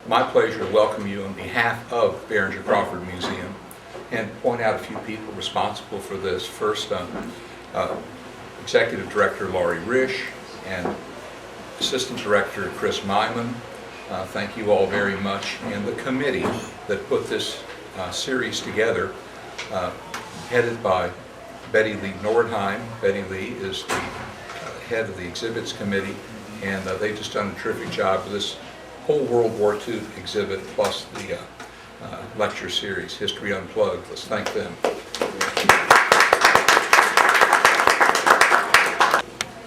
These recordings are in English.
my pleasure to welcome you on behalf of Behringer Crawford Museum and point out a few people responsible for this. First, Executive Director Laurie Risch and Assistant Director Chris Myman. Thank you all very much. And the committee that put this series together, headed by Betty Lee Nordheim. Betty Lee is the head of the exhibits committee, and they've just done a terrific job with this whole World War II exhibit plus the lecture series, History Unplugged. Let's thank them.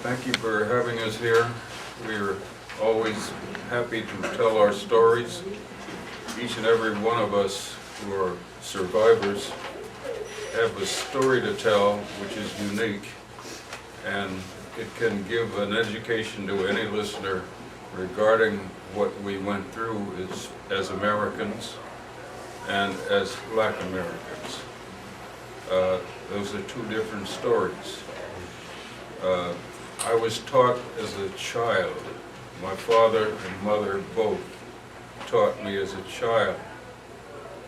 Thank you for having us here. We're always happy to tell our stories. Each and every one of us who are survivors have a story to tell which is unique, and it can give an education to any listener regarding what we went through as Americans and as Black Americans. Those are two different stories. I was taught as a child, my father and mother both taught me as a child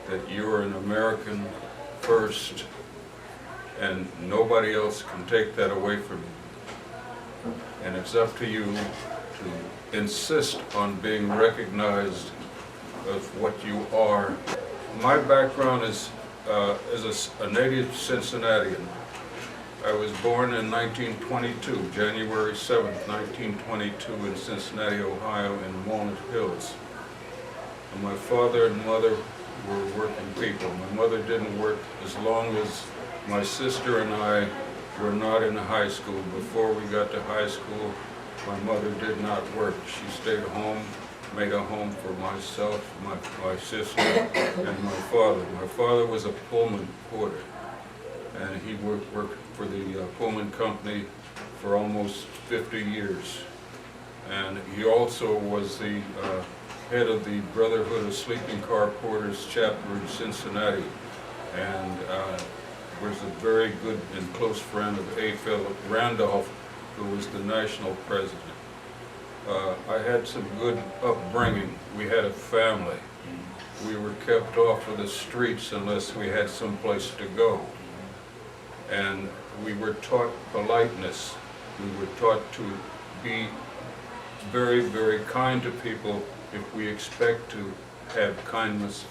that you're an American first and nobody else can take that away from you. And it's up to you to insist on being recognized of what you are. My background is as a native Cincinnatian. I was born in 1922, January 7th, 1922 in Cincinnati, Ohio in Walnut Hills. And my father and mother were working people. My mother didn't work as long as my sister and I were not in high school. Before we got to high school, my mother did not work. She stayed home, made a home for myself, my sister, and my father. My father was a Pullman porter, and he worked for the Pullman Company for almost 50 years. And he also was the head of the Brotherhood of Sleeping Car Porters chapter in Cincinnati, and was a very good and close friend of A. Philip Randolph, who was the national president. I had some good upbringing. We had a family. We were kept off of the streets unless we had some place to go. And we were taught politeness. We were taught to be very, very kind to people if we expect to have kindness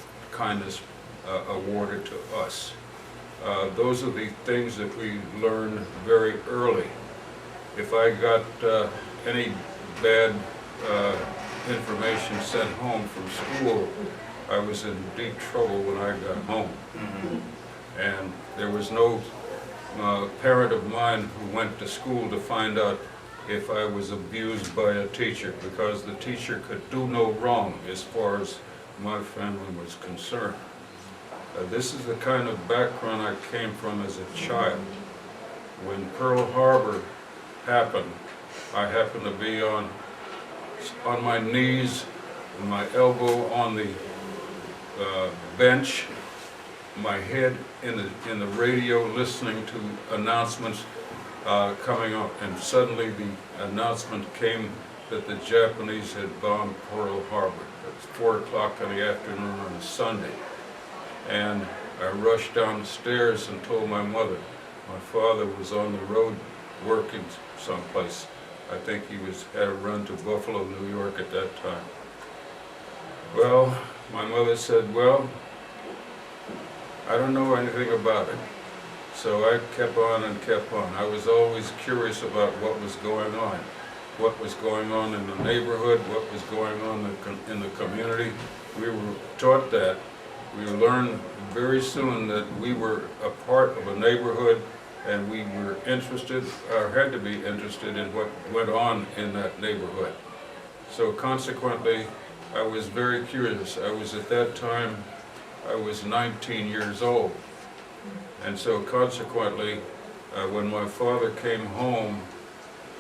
awarded to us. Those are the things that we learned very early. If I got any bad information sent home from school, I was in deep trouble when I got home. And there was no parent of mine who went to school to find out if I was abused by a teacher, because the teacher could do no wrong as far as my family was concerned. This is the kind of background I came from as a child. When Pearl Harbor happened, I happened to be on my knees, and my elbow on the bench, my head in the radio, listening to announcements coming up, and suddenly the announcement came that the Japanese had bombed Pearl Harbor. It was 4 o'clock in the afternoon on a Sunday. And I rushed down the stairs and told my mother. My father was on the road working someplace. I think he had a run to Buffalo, New York at that time. Well, my mother said, well, I don't know anything about it. So I kept on and kept on. I was always curious about what was going on in the neighborhood, what was going on in the community. We were taught that. We learned very soon that we were a part of a neighborhood, and we were interested, or had to be interested in what went on in that neighborhood. So consequently, I was very curious. At that time, I was 19 years old. And so consequently, when my father came home,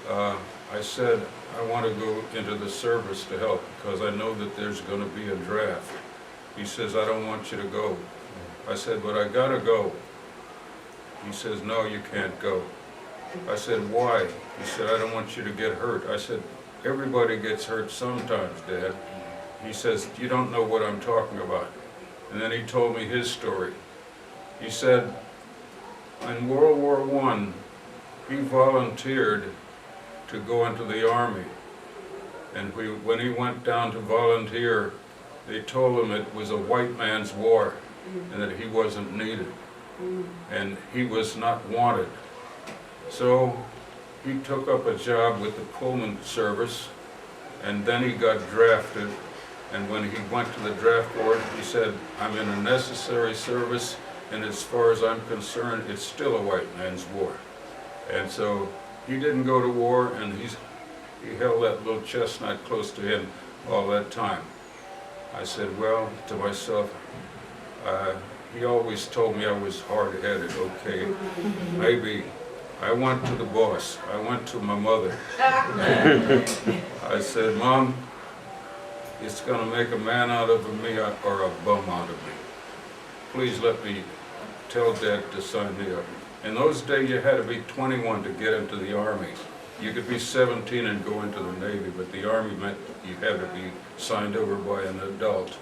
I said, I want to go into the service to help because I know that there's going to be a draft. He says, I don't want you to go. I said, but I got to go. He says, no, you can't go. I said, why? He said, I don't want you to get hurt. I said, everybody gets hurt sometimes, Dad. he says, "You don't know what I'm talking about." And then he told me his story. He said, in World War I, he volunteered to go into the Army. And when he went down to volunteer, they told him it was a white man's war and that he wasn't needed and he was not wanted. So he took up a job with the Pullman service, and then he got drafted. And when he went to the draft board, he said, "I'm in a necessary service, and as far as I'm concerned, it's still a white man's war." And so he didn't go to war, and he held that little chestnut close to him all that time. I said, well, to myself, he always told me I was hard-headed. Okay, maybe. I went to the boss. I went to my mother. I said, "Mom, it's going to make a man out of me or a bum out of me. Please let me tell Dad to sign me up." In those days, you had to be 21 to get into the Army. You could be 17 and go into the Navy, but the Army meant you had to be signed over by an adult.